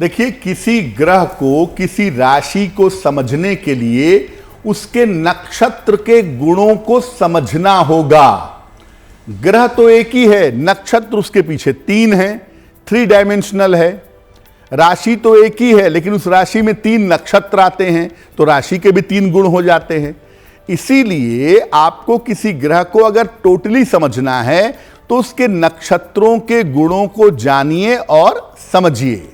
देखिए, किसी ग्रह को, किसी राशि को समझने के लिए उसके नक्षत्र के गुणों को समझना होगा। ग्रह तो एक ही है, नक्षत्र उसके पीछे 3 हैं, 3 डायमेंशनल है। राशि तो एक ही है, लेकिन उस राशि में 3 नक्षत्र आते हैं, तो राशि के भी 3 गुण हो जाते हैं। इसीलिए आपको किसी ग्रह को अगर टोटली समझना है तो उसके नक्षत्रों के गुणों को जानिए और समझिए।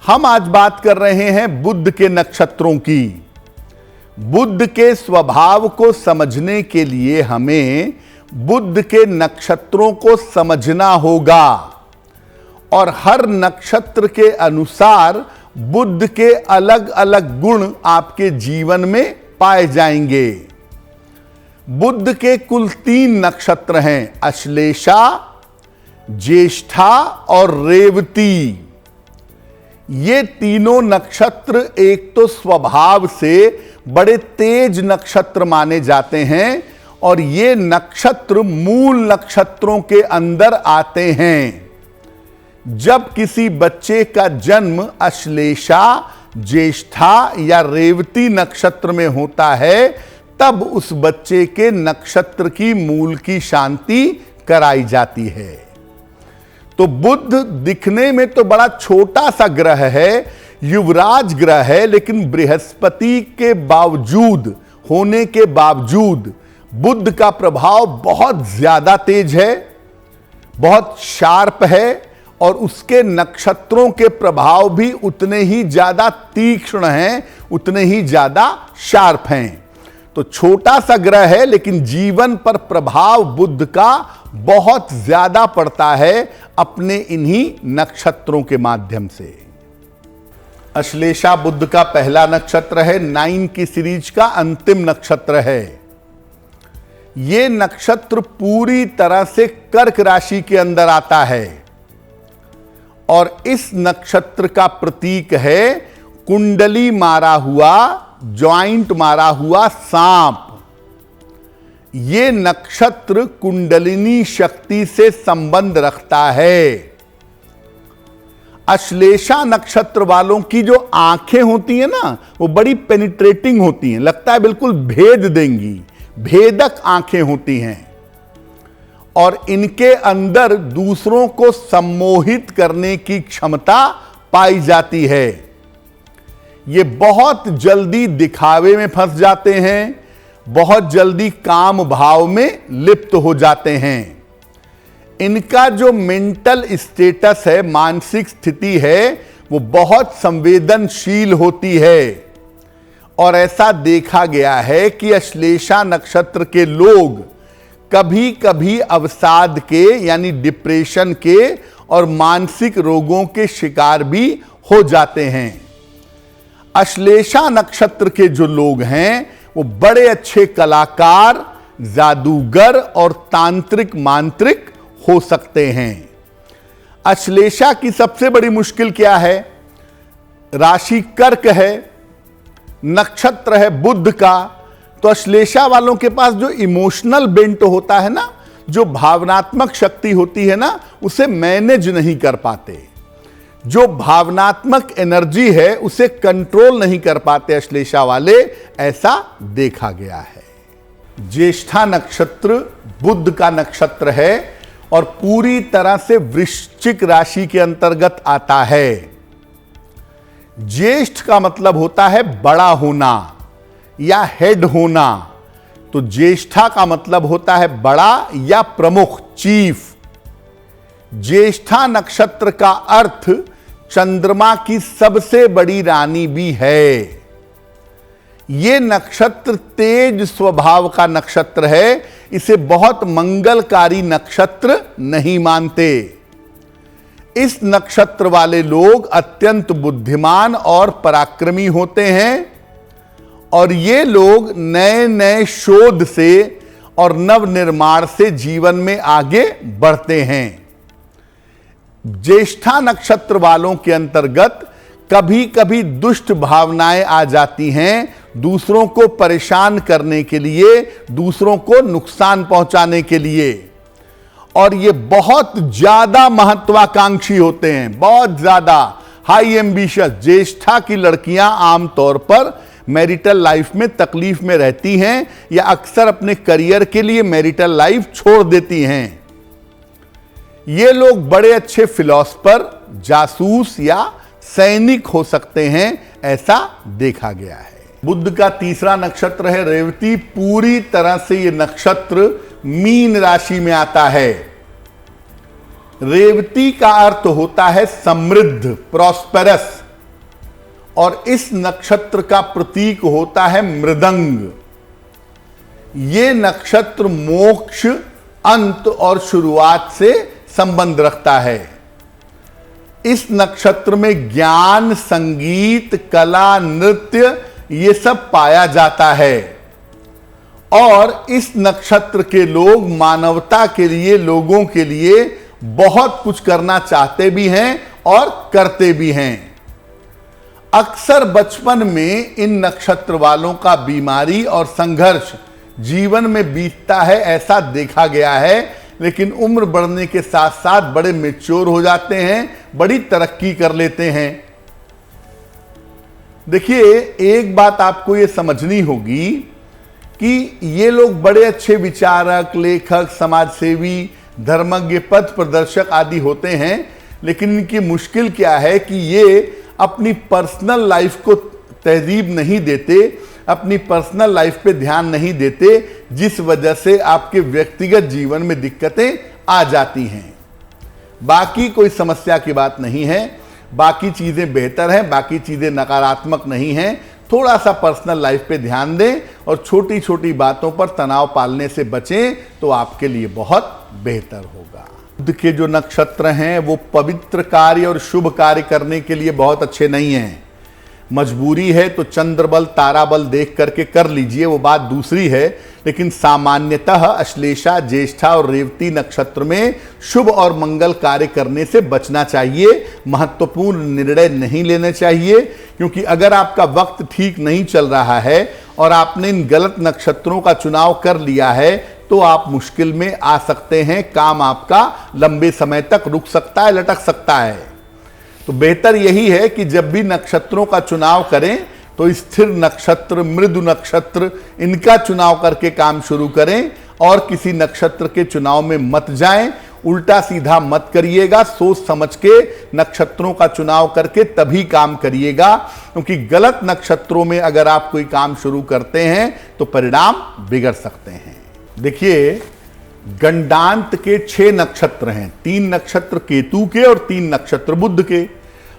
हम आज बात कर रहे हैं बुध के नक्षत्रों की। बुध के स्वभाव को समझने के लिए हमें बुध के नक्षत्रों को समझना होगा और हर नक्षत्र के अनुसार बुध के अलग अलग गुण आपके जीवन में पाए जाएंगे। बुध के कुल 3 नक्षत्र हैं, अश्लेषा, ज्येष्ठा और रेवती। ये तीनों नक्षत्र एक तो स्वभाव से बड़े तेज नक्षत्र माने जाते हैं और ये नक्षत्र मूल नक्षत्रों के अंदर आते हैं। जब किसी बच्चे का जन्म अश्लेषा, ज्येष्ठा या रेवती नक्षत्र में होता है, तब उस बच्चे के नक्षत्र की मूल की शांति कराई जाती है। तो बुध दिखने में तो बड़ा छोटा सा ग्रह है, युवराज ग्रह है, लेकिन बृहस्पति के बावजूद होने के बावजूद बुध का प्रभाव बहुत ज्यादा तेज है, बहुत शार्प है और उसके नक्षत्रों के प्रभाव भी उतने ही ज्यादा तीक्ष्ण हैं, उतने ही ज्यादा शार्प हैं। तो छोटा सा ग्रह है, लेकिन जीवन पर प्रभाव बुध का बहुत ज्यादा पड़ता है अपने इन्हीं नक्षत्रों के माध्यम से। अश्लेषा बुध का पहला नक्षत्र है, 9 की सीरीज का अंतिम नक्षत्र है। यह नक्षत्र पूरी तरह से कर्क राशि के अंदर आता है और इस नक्षत्र का प्रतीक है कुंडली मारा हुआ, ज्वाइंट मारा हुआ सांप। ये नक्षत्र कुंडलिनी शक्ति से संबंध रखता है। अश्लेषा नक्षत्र वालों की जो आंखें होती हैं ना, वो बड़ी पेनिट्रेटिंग होती हैं, लगता है बिल्कुल भेद देंगी, भेदक आंखें होती हैं और इनके अंदर दूसरों को सम्मोहित करने की क्षमता पाई जाती है। ये बहुत जल्दी दिखावे में फंस जाते हैं, बहुत जल्दी काम भाव में लिप्त हो जाते हैं। इनका जो मेंटल स्टेटस है, मानसिक स्थिति है, वो बहुत संवेदनशील होती है और ऐसा देखा गया है कि अश्लेषा नक्षत्र के लोग कभी कभी अवसाद के यानी डिप्रेशन के और मानसिक रोगों के शिकार भी हो जाते हैं। अश्लेषा नक्षत्र के जो लोग हैं वो बड़े अच्छे कलाकार, जादूगर और तांत्रिक मांत्रिक हो सकते हैं। अश्लेषा की सबसे बड़ी मुश्किल क्या है? राशि कर्क है, नक्षत्र है बुध का, तो अश्लेषा वालों के पास जो इमोशनल बेंट होता है ना, जो भावनात्मक शक्ति होती है ना, उसे मैनेज नहीं कर पाते। जो भावनात्मक एनर्जी है उसे कंट्रोल नहीं कर पाते अश्लेषा वाले, ऐसा देखा गया है। ज्येष्ठा नक्षत्र बुध का नक्षत्र है और पूरी तरह से वृश्चिक राशि के अंतर्गत आता है। ज्येष्ठ का मतलब होता है बड़ा होना या हेड होना, तो ज्येष्ठा का मतलब होता है बड़ा या प्रमुख, चीफ। ज्येष्ठा नक्षत्र का अर्थ चंद्रमा की सबसे बड़ी रानी भी है। यह नक्षत्र तेज स्वभाव का नक्षत्र है, इसे बहुत मंगलकारी नक्षत्र नहीं मानते। इस नक्षत्र वाले लोग अत्यंत बुद्धिमान और पराक्रमी होते हैं और ये लोग नए नए शोध से और नवनिर्माण से जीवन में आगे बढ़ते हैं। ज्येष्ठा नक्षत्र वालों के अंतर्गत कभी कभी दुष्ट भावनाएं आ जाती हैं, दूसरों को परेशान करने के लिए, दूसरों को नुकसान पहुंचाने के लिए, और ये बहुत ज्यादा महत्वाकांक्षी होते हैं, बहुत ज्यादा। हाई एम्बिशियस ज्येष्ठा की लड़कियां आमतौर पर मैरिटल लाइफ में तकलीफ में रहती हैं या अक्सर अपने करियर के लिए मैरिटल लाइफ छोड़ देती हैं। ये लोग बड़े अच्छे फिलॉसफर, जासूस या सैनिक हो सकते हैं, ऐसा देखा गया है। बुध का तीसरा नक्षत्र है रेवती। पूरी तरह से यह नक्षत्र मीन राशि में आता है। रेवती का अर्थ होता है समृद्ध, प्रॉस्पेरस, और इस नक्षत्र का प्रतीक होता है मृदंग। यह नक्षत्र मोक्ष, अंत और शुरुआत से संबंध रखता है। इस नक्षत्र में ज्ञान, संगीत, कला, नृत्य ये सब पाया जाता है और इस नक्षत्र के लोग मानवता के लिए, लोगों के लिए बहुत कुछ करना चाहते भी हैं और करते भी हैं। अक्सर बचपन में इन नक्षत्र वालों का बीमारी और संघर्ष जीवन में बीतता है, ऐसा देखा गया है, लेकिन उम्र बढ़ने के साथ साथ बड़े मैच्योर हो जाते हैं, बड़ी तरक्की कर लेते हैं। देखिए, एक बात आपको यह समझनी होगी कि ये लोग बड़े अच्छे विचारक, लेखक, समाजसेवी, धर्मज्ञ, पथ प्रदर्शक आदि होते हैं, लेकिन इनकी मुश्किल क्या है कि ये अपनी पर्सनल लाइफ को तहजीब नहीं देते, अपनी पर्सनल लाइफ पे ध्यान नहीं देते, जिस वजह से आपके व्यक्तिगत जीवन में दिक्कतें आ जाती हैं। बाकी कोई समस्या की बात नहीं है, बाकी चीजें बेहतर हैं, बाकी चीजें नकारात्मक नहीं हैं। थोड़ा सा पर्सनल लाइफ पे ध्यान दें और छोटी छोटी बातों पर तनाव पालने से बचें तो आपके लिए बहुत बेहतर होगा। बुध के जो नक्षत्र हैं वो पवित्र कार्य और शुभ कार्य करने के लिए बहुत अच्छे नहीं हैं। मजबूरी है तो चंद्र बल, तारा बल देख करके कर लीजिए, वो बात दूसरी है, लेकिन सामान्यतः अश्लेषा, ज्येष्ठा और रेवती नक्षत्र में शुभ और मंगल कार्य करने से बचना चाहिए। महत्वपूर्ण निर्णय नहीं लेने चाहिए, क्योंकि अगर आपका वक्त ठीक नहीं चल रहा है और आपने इन गलत नक्षत्रों का चुनाव कर लिया है तो आप मुश्किल में आ सकते हैं। काम आपका लंबे समय तक रुक सकता है, लटक सकता है। तो बेहतर यही है कि जब भी नक्षत्रों का चुनाव करें तो स्थिर नक्षत्र, मृदु नक्षत्र, इनका चुनाव करके काम शुरू करें और किसी नक्षत्र के चुनाव में मत जाएं। उल्टा सीधा मत करिएगा, सोच समझ के नक्षत्रों का चुनाव करके तभी काम करिएगा, क्योंकि गलत नक्षत्रों में अगर आप कोई काम शुरू करते हैं तो परिणाम बिगड़ सकते हैं। देखिए, गंडांत के 6 नक्षत्र हैं, 3 नक्षत्र केतु के और 3 नक्षत्र बुध के।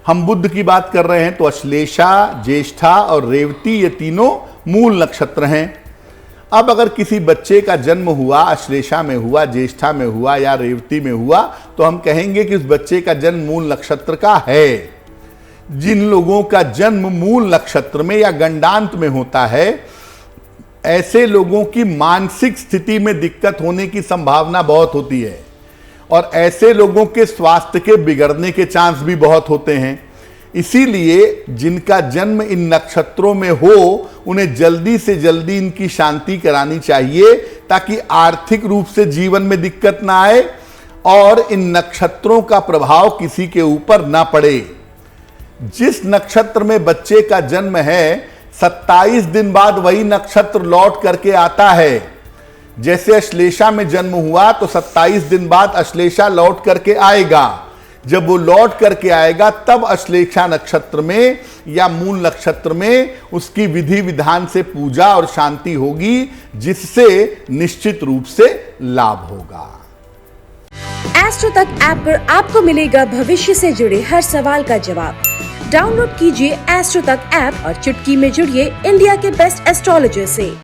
हम बुध की बात कर रहे हैं तो अश्लेषा, ज्येष्ठा और रेवती ये तीनों मूल नक्षत्र हैं। अब अगर किसी बच्चे का जन्म हुआ, अश्लेषा में हुआ, ज्येष्ठा में हुआ या रेवती में हुआ, तो हम कहेंगे कि उस बच्चे का जन्म मूल नक्षत्र का है। जिन लोगों का जन्म मूल नक्षत्र में या गंडांत में होता है, ऐसे लोगों की मानसिक स्थिति में दिक्कत होने की संभावना बहुत होती है और ऐसे लोगों के स्वास्थ्य के बिगड़ने के चांस भी बहुत होते हैं। इसीलिए जिनका जन्म इन नक्षत्रों में हो, उन्हें जल्दी से जल्दी इनकी शांति करानी चाहिए, ताकि आर्थिक रूप से जीवन में दिक्कत ना आए और इन नक्षत्रों का प्रभाव किसी के ऊपर ना पड़े। जिस नक्षत्र में बच्चे का जन्म है, 27 दिन बाद वही नक्षत्र लौट करके आता है। जैसे अश्लेषा में जन्म हुआ तो 27 दिन बाद अश्लेषा लौट करके आएगा। जब वो लौट करके आएगा तब अश्लेषा नक्षत्र में या मूल नक्षत्र में उसकी विधि विधान से पूजा और शांति होगी, जिससे निश्चित रूप से लाभ होगा। एस्ट्रो तक ऐप पर आपको मिलेगा भविष्य से जुड़े हर सवाल का जवाब। डाउनलोड कीजिए एस्ट्रो तक ऐप और चुटकी में जुड़िए इंडिया के बेस्ट एस्ट्रोलॉजर से।